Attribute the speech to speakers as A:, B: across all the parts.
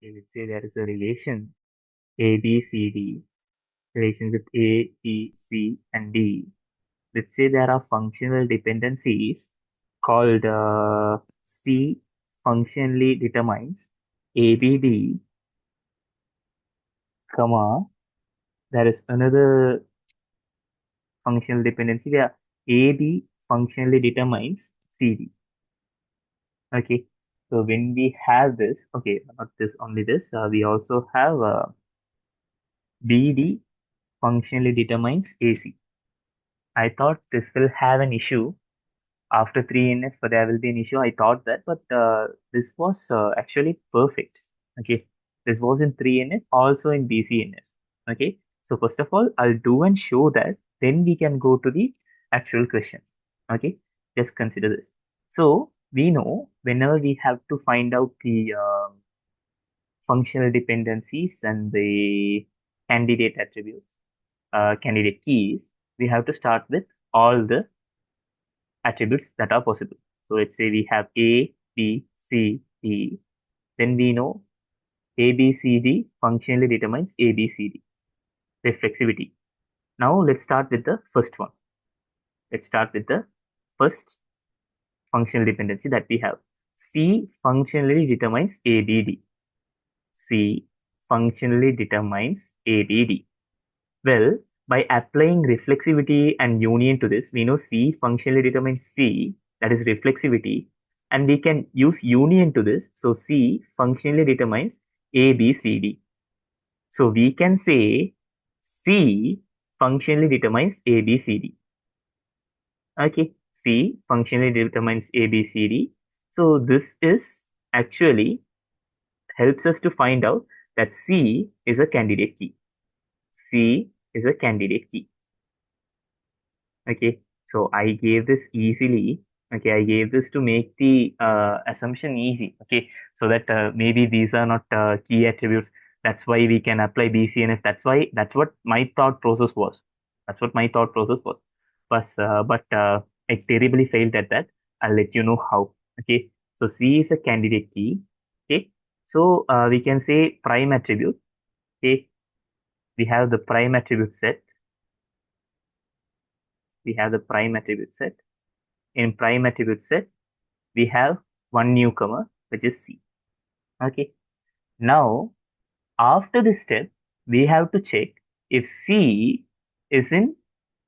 A: Okay, let's say there is a relation A, B, C, D, relation with A, B, C, and D. Let's say there are functional dependencies called C functionally determines ABD, comma, there is another functional dependency where AB functionally determines CD. Okay, so when we have this, okay, not this only this, we also have BD functionally determines AC. I thought this will have an issue after 3NF, but there will be an issue. I thought that, but this was actually perfect. Okay, this was in 3NF, also in BCNF. Okay, so first of all, I'll do and show that, then we can go to the actual question. Okay, just consider this. So we know whenever we have to find out the functional dependencies and the candidate attributes, candidate keys, we have to start with all the attributes that are possible. So let's say we have A, B, C, D. Then we know A, B, C, D functionally determines A, B, C, D. Reflexivity. Now let's start with the first one. Let's start with the first functional dependency that we have. C functionally determines ABD. C functionally determines ABD. Well, by applying reflexivity and union to this, we know C functionally determines C, that is reflexivity, and we can use union to this. So C functionally determines A, B, C, D. So we can say C functionally determines A, B, C, D. Okay, C functionally determines A, B, C, D. So this is actually helps us to find out that C is a candidate key. C is a candidate key. Okay, so I gave this easily. Okay, I gave this to make the assumption easy. Okay, so that maybe these are not key attributes. That's why we can apply BCNF. That's what my thought process was. That's what my thought process was. But I terribly failed at that. I'll let you know how. Okay, so C is a candidate key. Okay, so we can say prime attribute. Okay, we have the prime attribute set. We have the prime attribute set. In prime attribute set, we have one newcomer, which is C. Okay. Now, after this step, we have to check if C is in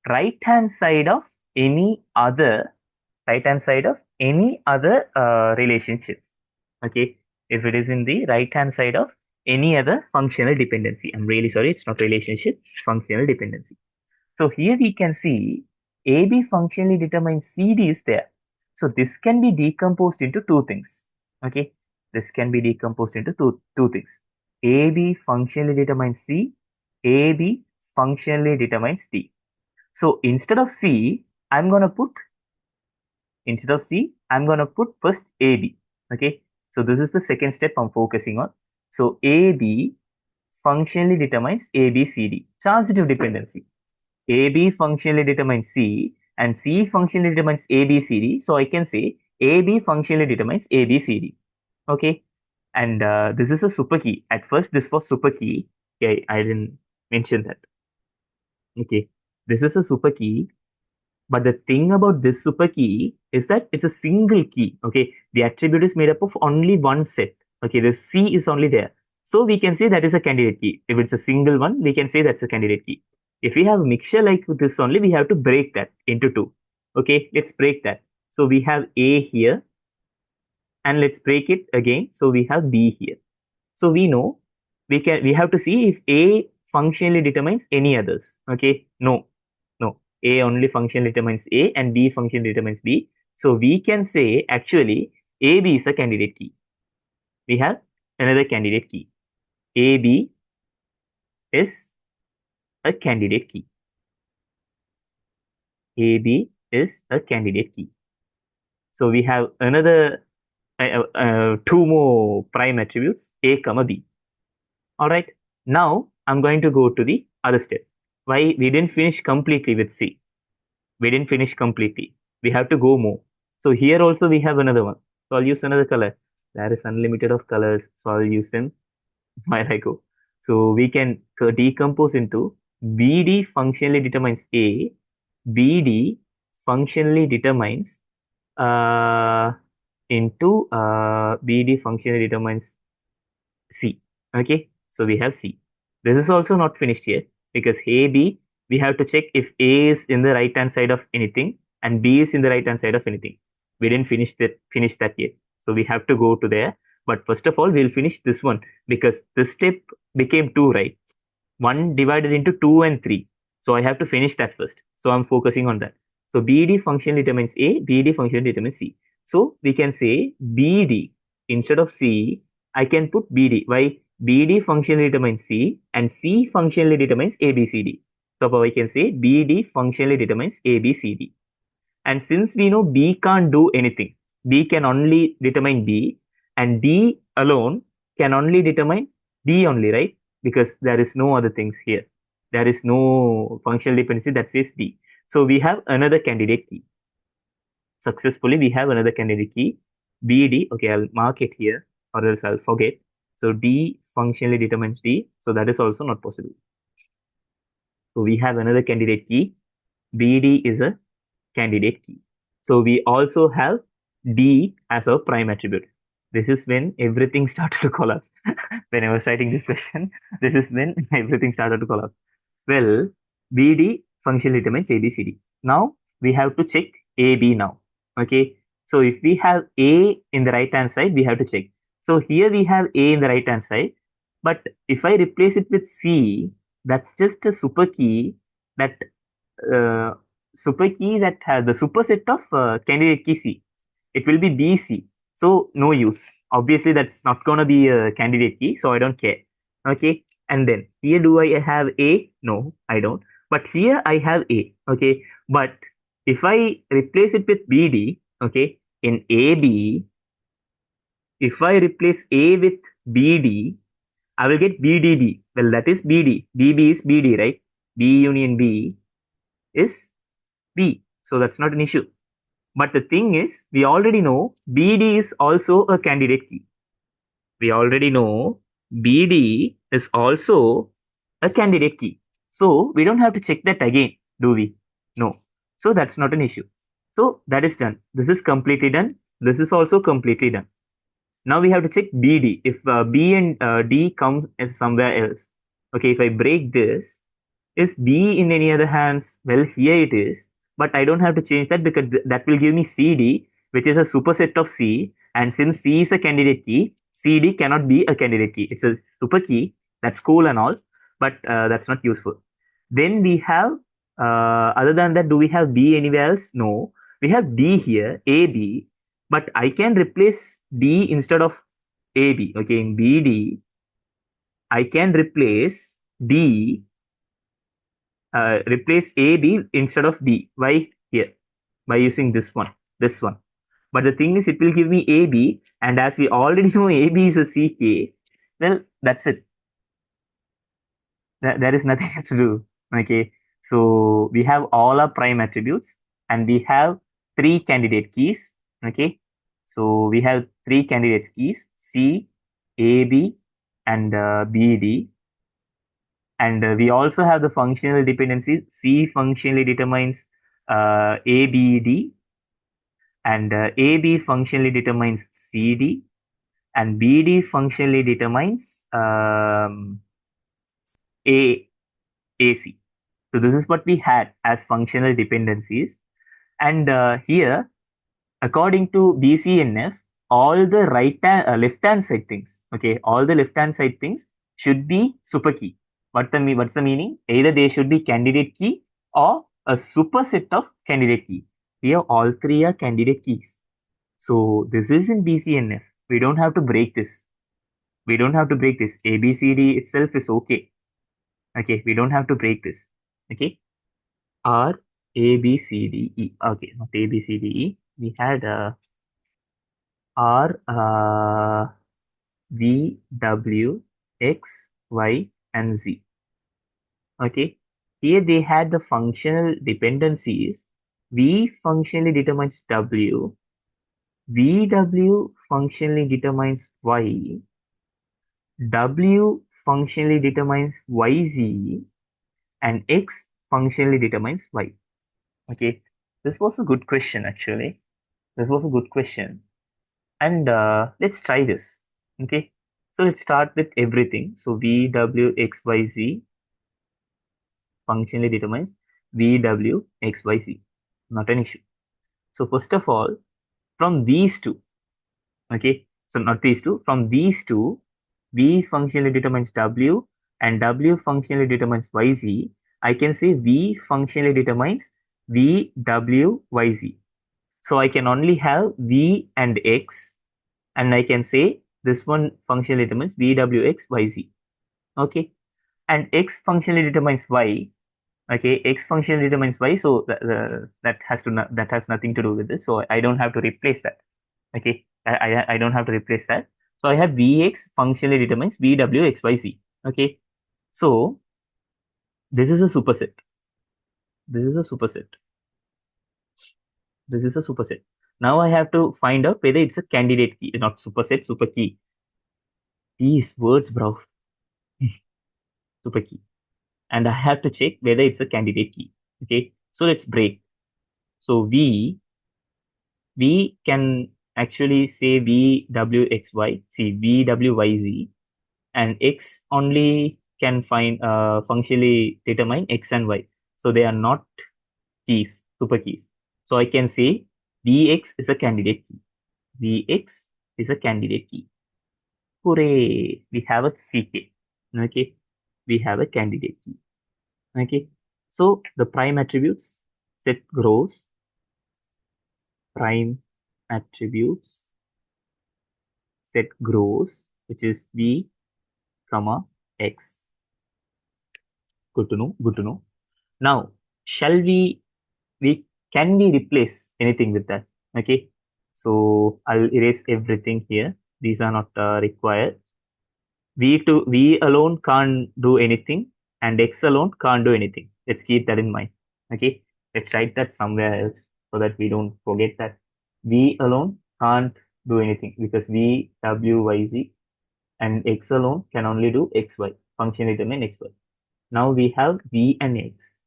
A: right hand side of any other relationship. Okay. If it is in the right hand side of any other functional dependency. I'm really sorry, it's not relationship, functional dependency. So here we can see AB functionally determines CD is there. So this can be decomposed into two things. Okay, this can be decomposed into two things. AB functionally determines C, AB functionally determines D. So instead of C, I'm gonna put first AB. Okay, so this is the second step I'm focusing on. So AB functionally determines ABCD, transitive dependency. AB functionally determines C and C functionally determines ABCD. So I can say AB functionally determines ABCD. Okay. And this is a super key. At first, this was super key. Okay, I didn't mention that. Okay. This is a super key. But the thing about this super key is that it's a single key. Okay. The attribute is made up of only one set. Okay. The C is only there. So we can say that is a candidate key. If it's a single one, we can say that's a candidate key. If we have a mixture like this only, we have to break that into two. Okay. Let's break that. So we have A here and let's break it again. So we have B here. So we know we have to see if A functionally determines any others. Okay. No. A only functionally determines A and B functionally determines B. So we can say actually AB is a candidate key. We have another candidate key. AB is a candidate key. AB is a candidate key. So we have another two more prime attributes, A comma B. All right. Now I'm going to go to the other step. Why we didn't finish completely with C? We didn't finish completely. We have to go more. So here also we have another one. So I'll use another color. There is unlimited of colors. So I'll use them. Where I go. So we can decompose into BD functionally determines A, BD functionally determines uh, into BD functionally determines C. Okay, so we have C. This is also not finished yet because A, B, we have to check if A is in the right hand side of anything and B is in the right hand side of anything. We didn't finish that yet. So we have to go to there. But first of all, we'll finish this one because this step became two, right? One divided into two and three. So I have to finish that first. So I'm focusing on that. So BD function determines A, BD function determines C. So we can say BD instead of C, I can put BD. Why? BD functionally determines C and C functionally determines ABCD. So I can say BD functionally determines ABCD. And since we know B can't do anything, B can only determine B, and D alone can only determine D only, right? Because there is no other things here. There is no functional dependency that says D. So we have another candidate key. Successfully, we have another candidate key, BD. Okay, I'll mark it here or else I'll forget. So D functionally determines D. So that is also not possible. So we have another candidate key. BD is a candidate key. So we also have D as a prime attribute. This is when everything started to collapse. When I was writing this question, this is when everything started to collapse. Well, BD functionally determines ABCD. Now we have to check AB now. Okay. So if we have A in the right hand side, we have to check. So here we have A in the right hand side. But if I replace it with C, that's just a super key that uh, super key that has the superset of candidate key C. It will be BC. So no use. Obviously, that's not going to be a candidate key. So I don't care. Okay. And then here do I have A? No, I don't. But here I have A. Okay. But if I replace it with BD, okay, in AB, if I replace A with BD, I will get BDB. Well, that is BD. BB is BD, right? B union B is B. So that's not an issue. But the thing is, we already know BD is also a candidate key. We already know BD is also a candidate key. So we don't have to check that again, do we? No. So that's not an issue. So that is done. This is completely done. This is also completely done. Now we have to check BD. If B and D come as somewhere else. Okay, if I break this, is B in any other hands? Well, here it is, but I don't have to change that because that will give me CD, which is a superset of C. And since C is a candidate key, CD cannot be a candidate key. It's a super key. That's cool and all, but that's not useful. Then we have, other than that, do we have B anywhere else? No. We have D here, AB, but I can replace D instead of AB. Okay, in BD, I can replace AB instead of D. Why? Here, by using this one, this one. But the thing is, it will give me AB, and as we already know AB is a CK, well, that's it. There is nothing else to do. Okay, so we have all our prime attributes, and we have three candidate keys. Okay, so we have three candidates keys: C, AB, and BD. And we also have the functional dependency. C functionally determines ABD, and AB functionally determines CD, and BD functionally determines AC. So this is what we had as functional dependencies. And here, according to BCNF, all the left hand side things, okay, all the left hand side things should be super key. What's the meaning? Either they should be candidate key or a superset of candidate key. Here, all three are candidate keys. So this is in BCNF. We don't have to break this. We don't have to break this. ABCD itself is okay. Okay, we don't have to break this. Okay, R A B C D E. Okay, not A B C D E. We had R V W X Y and Z. Okay, here they had the functional dependencies. V functionally determines W. VW functionally determines Y, W functionally determines YZ and X functionally determines Y. Okay, this was a good question actually. This was a good question. And let's try this. Okay, so let's start with everything. So V, W, X, Y, Z functionally determines V, W, X, Y, Z. Not an issue. So first of all, from these two, okay, so not these two, from these two, V functionally determines W and W functionally determines YZ. I can say V functionally determines V, W, YZ. So I can only have V and X, and I can say this one functionally determines V, W, X, Y, Z. Okay, and X functionally determines Y. Okay, X functionally determines Y, so that has to that has nothing to do with this. So I don't have to replace that. Okay, I don't have to replace that. So I have Vx functionally determines Vw xyz. Okay, so this is a superset. This is a superset. This is a superset. Now I have to find out whether it's a candidate key, not superset, super key. These words, bro, super key. And I have to check whether it's a candidate key. Okay, so let's break. So we can actually say Vwxy. See Vwyz, and X only can find functionally determine X and Y. So they are not keys, super keys. So I can say Vx is a candidate key. Vx is a candidate key. Hooray! We have a CK. Okay, we have a candidate key. Okay, so the prime attributes set grows. Prime attributes set grows, which is V, comma X. Good to know. Good to know. Now, shall we can we replace anything with that? Okay, so I'll erase everything here. These are not required. V alone can't do anything, and X alone can't do anything. Let's keep that in mind. Okay, let's write that somewhere else so that we don't forget that V alone can't do anything because V, W, Y, Z, and X alone can only do X, Y. Function determine X, Y. Now we have V and X.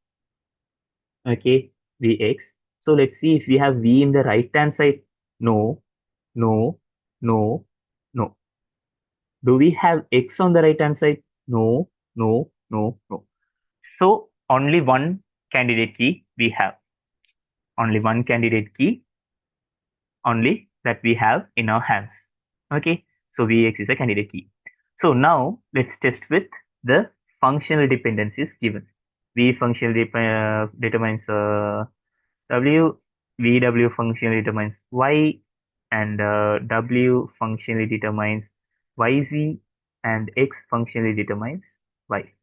A: Okay, Vx. So let's see if we have V in the right hand side. No, no, no, no. Do we have X on the right hand side? No, no, no, no. So only one candidate key we have. Only one candidate key only that we have in our hands. Okay, so Vx is a candidate key. So now let's test with the functional dependencies given. V functional determines W, VW functionally determines Y, and W functionally determines YZ, and X functionally determines Y.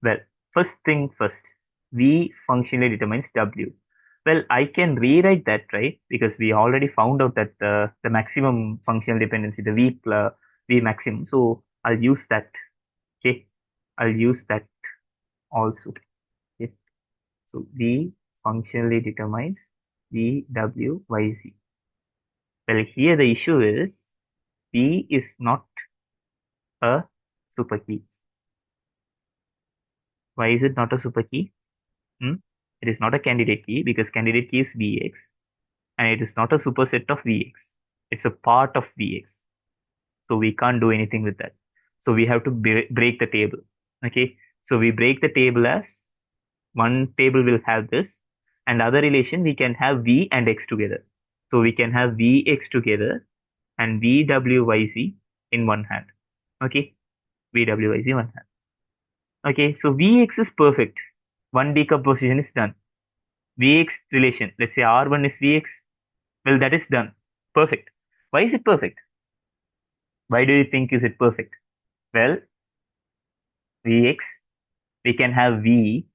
A: Well, first thing first, V functionally determines W. Well, I can rewrite that, right? Because we already found out that the maximum functional dependency, the V maximum. So I'll use that. Okay, I'll use that also. Okay, so V functionally determines VWYZ. Well, here the issue is V is not a super key. Why is it not a super key? Hmm? It is not a candidate key because candidate key is Vx, and it is not a superset of Vx. It's a part of Vx. So we can't do anything with that. So we have to break the table. Okay. So we break the table as one table will have this, and other relation we can have V and X together. So we can have Vx together and VWYZ in one hand. Okay, VWYZ one hand. Okay, so Vx is perfect. One decomposition is done. Vx relation, let's say R1 is Vx. Well, that is done. Perfect. Why is it perfect? Why do you think is it perfect? Well, Vx, we can have V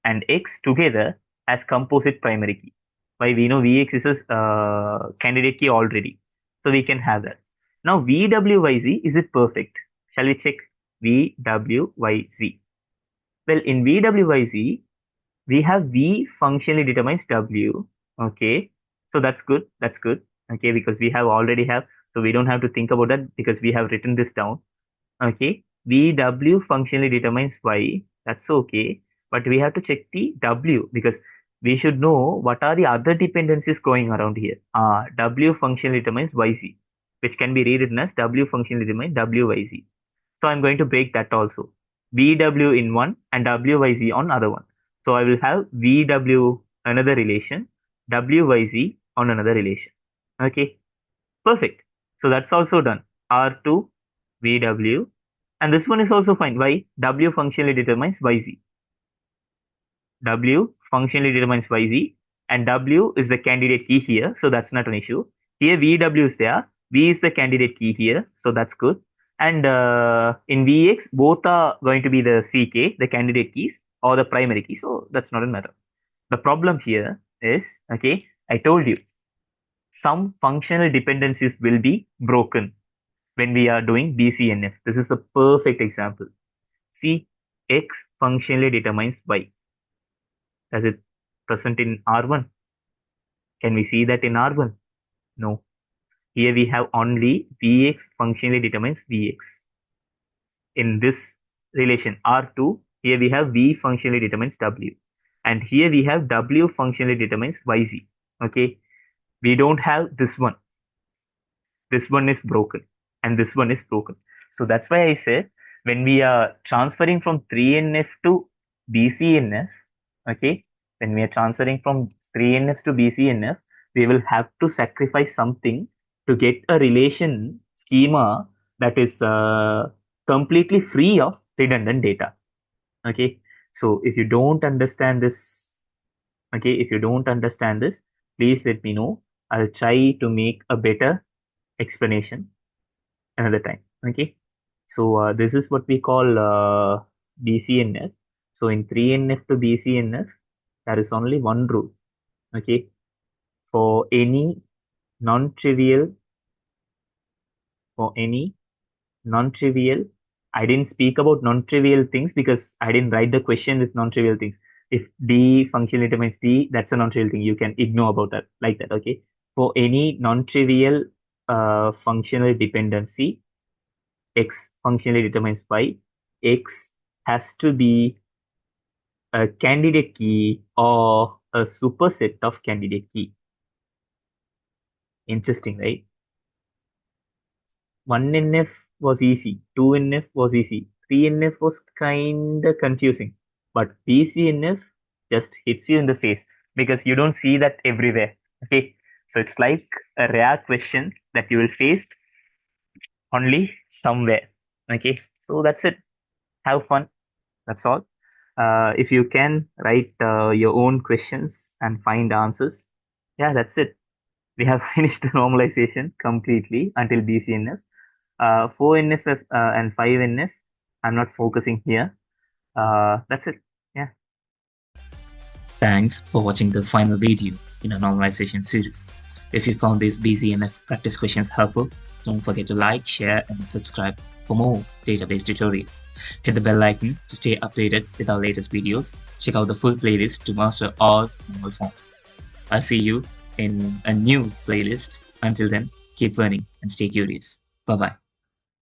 A: and X together as composite primary key. Why? We know Vx is a candidate key already. So we can have that. Now VWYZ, is it perfect? Shall we check VWYZ? Well, in VWYZ, we have V functionally determines W. Okay. So that's good. That's good. Okay, because we have already have, so we don't have to think about that because we have written this down. Okay, VW functionally determines Y. That's okay, but we have to check the W because we should know what are the other dependencies going around here. W functionally determines YZ, which can be rewritten as W functionally determines WYZ. So I'm going to break that also. VW in one and WYZ on other one. So I will have VW another relation, WYZ on another relation. Okay, perfect. So that's also done. R2 VW, and this one is also fine. Why? W functionally determines YZ. W functionally determines YZ, and W is the candidate key here, so that's not an issue. Here VW is there. V is the candidate key here, so that's good. And in VX, both are going to be the CK, the candidate keys, or the primary key, so that's not a matter. The problem here is, okay, I told you, some functional dependencies will be broken when we are doing BCNF. This is the perfect example. See, X functionally determines Y. Does it present in R1? Can we see that in R1? No. Here we have only Vx functionally determines Vx. In this relation R2, here we have V functionally determines W. And here we have W functionally determines YZ. Okay. We don't have this one. This one is broken. And this one is broken. So that's why I said when we are transferring from 3NF to BCNF, okay, when we are transferring from 3NF to BCNF, we will have to sacrifice something to get a relation schema that is completely free of redundant data. Okay, so if you don't understand this, okay, if you don't understand this, please let me know. I'll try to make a better explanation another time. Okay, so this is what we call BCNF. So in 3NF to BCNF, there is only one rule. Okay, for any non-trivial, for any non-trivial, I didn't speak about non-trivial things because I didn't write the question with non-trivial things. If D functionally determines D, that's a non-trivial thing. You can ignore about that like that. Okay, for any non-trivial functional dependency, X functionally determines Y. X has to be a candidate key or a superset of candidate key. Interesting, right? 1NF was easy, 2NF was easy, 3NF was kind of confusing, but BCNF just hits you in the face because you don't see that everywhere. Okay, so it's like a rare question that you will face only somewhere. Okay, so that's it. Have fun. That's all. If you can write your own questions and find answers, yeah, that's it. We have finished the normalization completely until BCNF. 4NF and 5NF, I'm not focusing here. That's it. Yeah.
B: Thanks for watching the final video in our normalization series. If you found these BCNF practice questions helpful, don't forget to like, share, and subscribe for more database tutorials. Hit the bell icon to stay updated with our latest videos. Check out the full playlist to master all normal forms. I'll see you in a new playlist. Until then, keep learning and stay curious. Bye-bye.